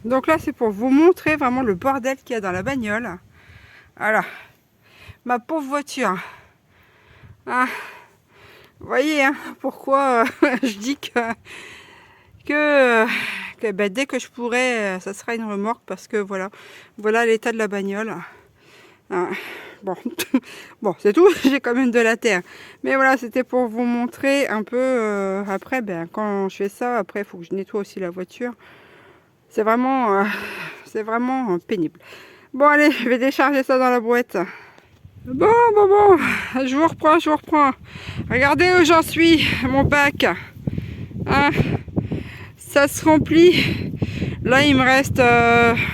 Donc là, c'est pour vous montrer vraiment le bordel qu'il y a dans la bagnole. Voilà, ma pauvre voiture. Ah, vous voyez hein, pourquoi je dis que bah, dès que je pourrai, ça sera une remorque parce que voilà l'état de la bagnole. Ah, bon, bon c'est tout, j'ai quand même de la terre. Mais voilà, c'était pour vous montrer un peu. Après, ben, quand je fais ça, après, il faut que je nettoie aussi la voiture. C'est vraiment pénible. Bon, allez, je vais décharger ça dans la boîte. Bon, je vous reprends. Regardez où j'en suis, mon bac. Hein, ça se remplit. Là, il me reste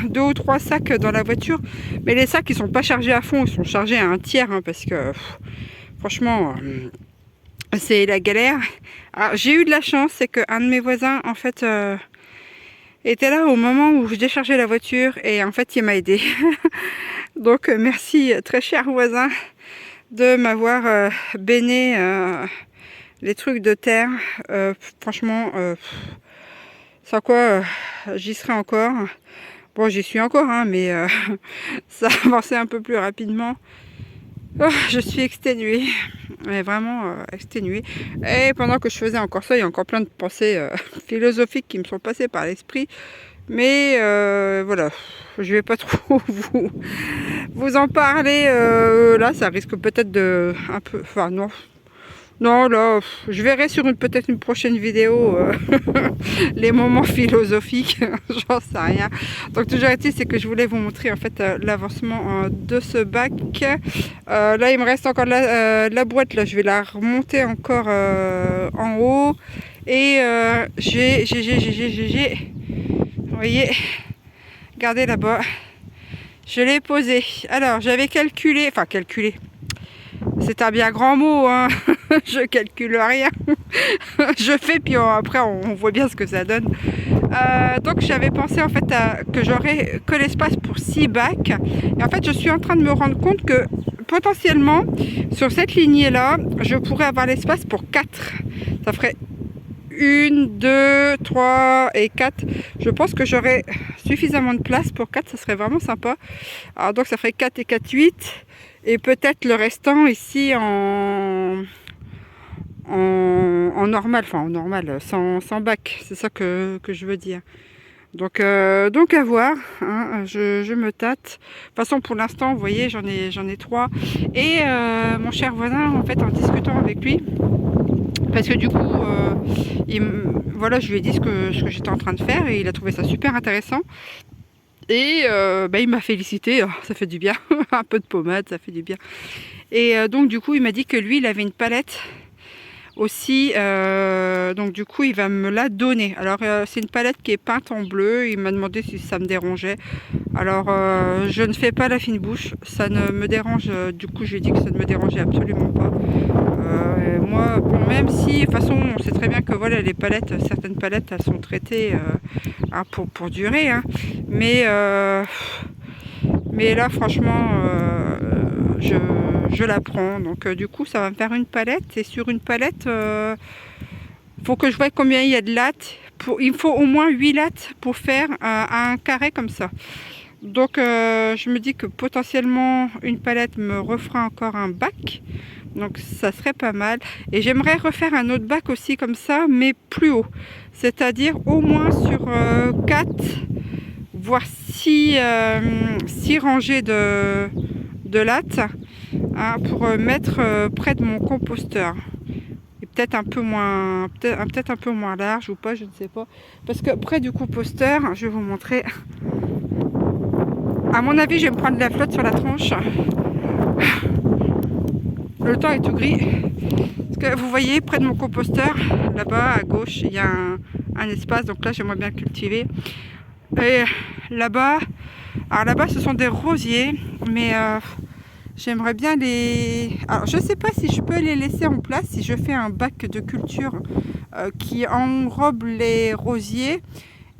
2 ou 3 sacs dans la voiture. Mais les sacs, ils sont pas chargés à fond. Ils sont chargés à un tiers. Hein, parce que, franchement, c'est la galère. Alors, j'ai eu de la chance. C'est qu'un de mes voisins, en fait, était là au moment où je déchargeais la voiture. Et en fait, il m'a aidé. Donc, merci, très cher voisin, de m'avoir béné les trucs de terre. Franchement, sans quoi j'y serais encore. Bon, j'y suis encore, hein, mais ça avançait un peu plus rapidement. Oh, je suis exténuée, mais vraiment exténuée. Et pendant que je faisais encore ça, il y a encore plein de pensées philosophiques qui me sont passées par l'esprit. Mais voilà, je vais pas trop vous en parler. Là, ça risque peut-être de un peu. Enfin non. Non, là, je verrai sur peut-être une prochaine vidéo les moments philosophiques, j'en sais rien. Donc toujours est-il, c'est que je voulais vous montrer en fait l'avancement de ce bac. Là, il me reste encore la boîte, là, je vais la remonter encore en haut. Et vous voyez, regardez là-bas, je l'ai posé. Alors, j'avais calculé, c'est un bien grand mot, hein. Je calcule rien. Je fais, puis après on voit bien ce que ça donne. Donc j'avais pensé en fait que j'aurais que l'espace pour 6 bacs. Et en fait, je suis en train de me rendre compte que potentiellement, sur cette lignée-là, je pourrais avoir l'espace pour 4. Ça ferait 1, 2, 3 et 4. Je pense que j'aurais suffisamment de place pour 4, ça serait vraiment sympa. Alors donc ça ferait 4 et 4, 8. Et peut-être le restant ici en normal, enfin en normal, sans bac, c'est ça que je veux dire. Donc à voir, hein, je me tâte. De toute façon, pour l'instant, vous voyez, j'en ai 3. Et mon cher voisin, en fait, en discutant avec lui, parce que du coup, voilà, je lui ai dit ce que j'étais en train de faire et il a trouvé ça super intéressant. Et il m'a félicité, oh, ça fait du bien, un peu de pommade, ça fait du bien. Et donc du coup, il m'a dit que lui, il avait une palette aussi, donc du coup, il va me la donner. Alors, c'est une palette qui est peinte en bleu, il m'a demandé si ça me dérangeait. Alors, je ne fais pas la fine bouche, ça ne me dérange, du coup, je lui ai dit que ça ne me dérangeait absolument pas. Moi, bon, même si, de toute façon, on sait très bien que voilà, les palettes, certaines palettes, elles sont traitées pour durer, hein. Mais là, franchement, je la prends. Donc, du coup, ça va me faire une palette. Et sur une palette, faut que je vois combien il y a de lattes. Il faut au moins 8 lattes pour faire un carré comme ça. Donc, je me dis que potentiellement, une palette me refera encore un bac. Donc, ça serait pas mal. Et j'aimerais refaire un autre bac aussi comme ça, mais plus haut. C'est-à-dire au moins sur 4, voire 6 rangées de lattes, hein, pour mettre près de mon composteur. Et peut-être un peu moins, peut-être un peu moins large ou pas, je ne sais pas. Parce que près du composteur, je vais vous montrer. À mon avis, je vais me prendre de la flotte sur la tronche. Le temps est tout gris. Parce que vous voyez, près de mon composteur, là-bas à gauche, il y a un espace. Donc là, j'aimerais bien cultiver. Et là-bas, alors là-bas, ce sont des rosiers, mais j'aimerais bien les... Alors, je ne sais pas si je peux les laisser en place, si je fais un bac de culture qui enrobe les rosiers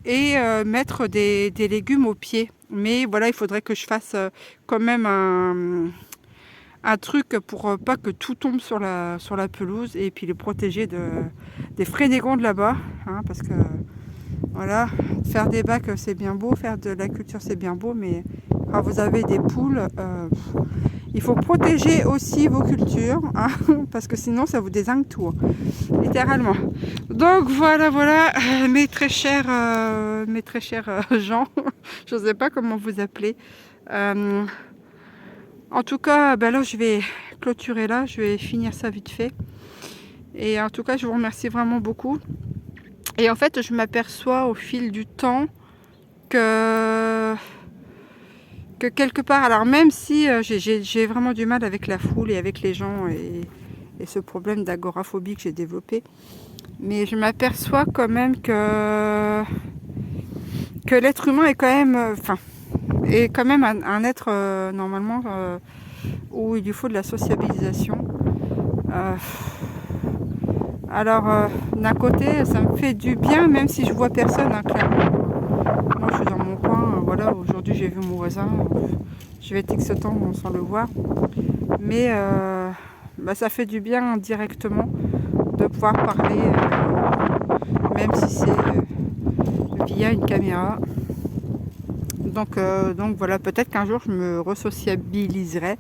et mettre des légumes au pied. Mais voilà, il faudrait que je fasse quand même un truc pour pas que tout tombe sur la pelouse et puis les protéger des frénégons de là-bas, hein, parce que Voilà, faire des bacs c'est bien beau, faire de la culture c'est bien beau, mais quand vous avez des poules, il faut protéger aussi vos cultures, hein, parce que sinon ça vous dézingue tout, hein, littéralement. Donc voilà, mes très chers gens, je ne sais pas comment vous appeler. En tout cas, ben là je vais clôturer là, je vais finir ça vite fait. Et en tout cas, je vous remercie vraiment beaucoup. Et en fait, je m'aperçois au fil du temps que quelque part, alors même si j'ai vraiment du mal avec la foule et avec les gens et ce problème d'agoraphobie que j'ai développé, mais je m'aperçois quand même que l'être humain est quand même, est quand même un être normalement où il lui faut de la sociabilisation. Alors d'un côté, ça me fait du bien, même si je vois personne, hein, clairement. Moi, je suis dans mon coin. Voilà, aujourd'hui, j'ai vu mon voisin. Je vais textant sans le voir. Mais ça fait du bien directement de pouvoir parler, même si c'est via une caméra. Donc voilà, peut-être qu'un jour, je me resociabiliserai.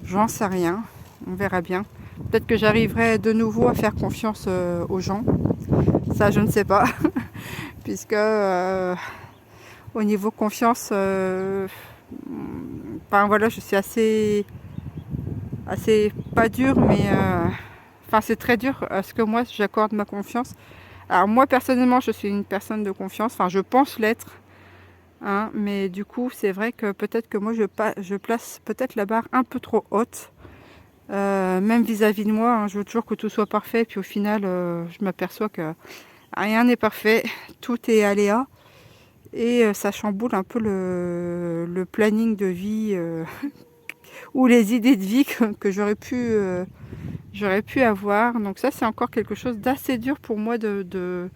J'en sais rien. On verra bien. Peut-être que j'arriverai de nouveau à faire confiance aux gens. Ça, je ne sais pas. Puisque au niveau confiance, voilà, je suis assez pas dure, mais c'est très dur à ce que moi j'accorde ma confiance. Alors moi personnellement, je suis une personne de confiance. Enfin, je pense l'être. Hein, mais du coup, c'est vrai que peut-être que moi je place peut-être la barre un peu trop haute. Même vis-à-vis de moi, hein, je veux toujours que tout soit parfait, puis au final, je m'aperçois que rien n'est parfait, tout est aléa, et ça chamboule un peu le planning de vie ou les idées de vie que j'aurais pu avoir. Donc ça, c'est encore quelque chose d'assez dur pour moi d'éviter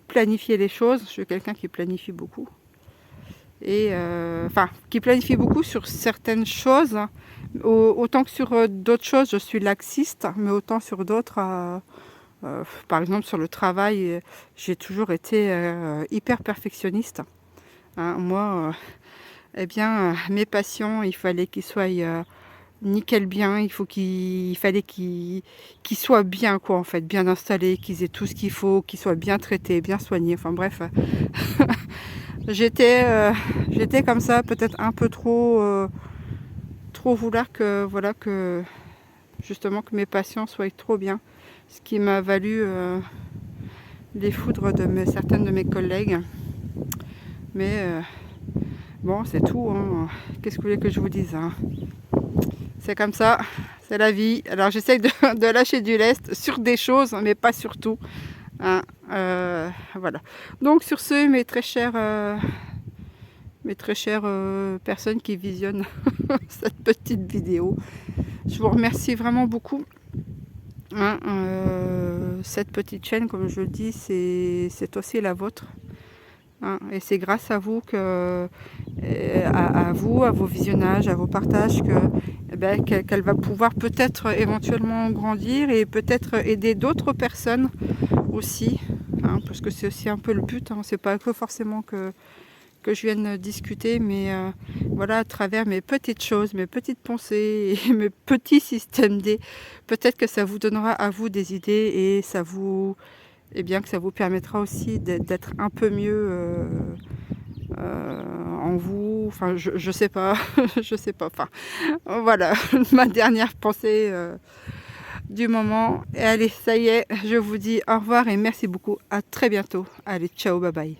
de planifier les choses. Je suis quelqu'un qui planifie beaucoup. Et qui planifie beaucoup sur certaines choses, autant que sur d'autres choses je suis laxiste, mais autant sur d'autres, par exemple sur le travail, j'ai toujours été hyper perfectionniste, hein. Moi, mes patients, il fallait qu'ils soient nickel bien, il fallait qu'ils soient bien, quoi, en fait, bien installés, qu'ils aient tout ce qu'il faut, qu'ils soient bien traités, bien soignés, enfin bref. J'étais comme ça, peut-être un peu trop vouloir que justement que mes patients soient trop bien, ce qui m'a valu les foudres de certaines de mes collègues. Mais bon, c'est tout, hein. Qu'est-ce que vous voulez que je vous dise, hein. C'est comme ça, c'est la vie. Alors j'essaye de lâcher du lest sur des choses, mais pas sur tout, hein. Voilà. Donc sur ce, mes très chères personnes qui visionnent cette petite vidéo, je vous remercie vraiment beaucoup, hein. Cette petite chaîne, comme je le dis, c'est aussi la vôtre, hein, et c'est grâce à vous à vous, à vos visionnages, à vos partages, qu'elle va pouvoir peut-être éventuellement grandir et peut-être aider d'autres personnes aussi, hein, parce que c'est aussi un peu le but, hein. C'est pas que forcément que je vienne discuter, mais voilà, à travers mes petites choses, mes petites pensées et mes petits systèmes D, peut-être que ça vous donnera à vous des idées et que ça vous permettra aussi d'être un peu mieux en vous. Enfin, je sais pas, je sais pas. Enfin, voilà, ma dernière pensée du moment. Et allez, ça y est, je vous dis au revoir et merci beaucoup. À très bientôt. Allez, ciao, bye bye.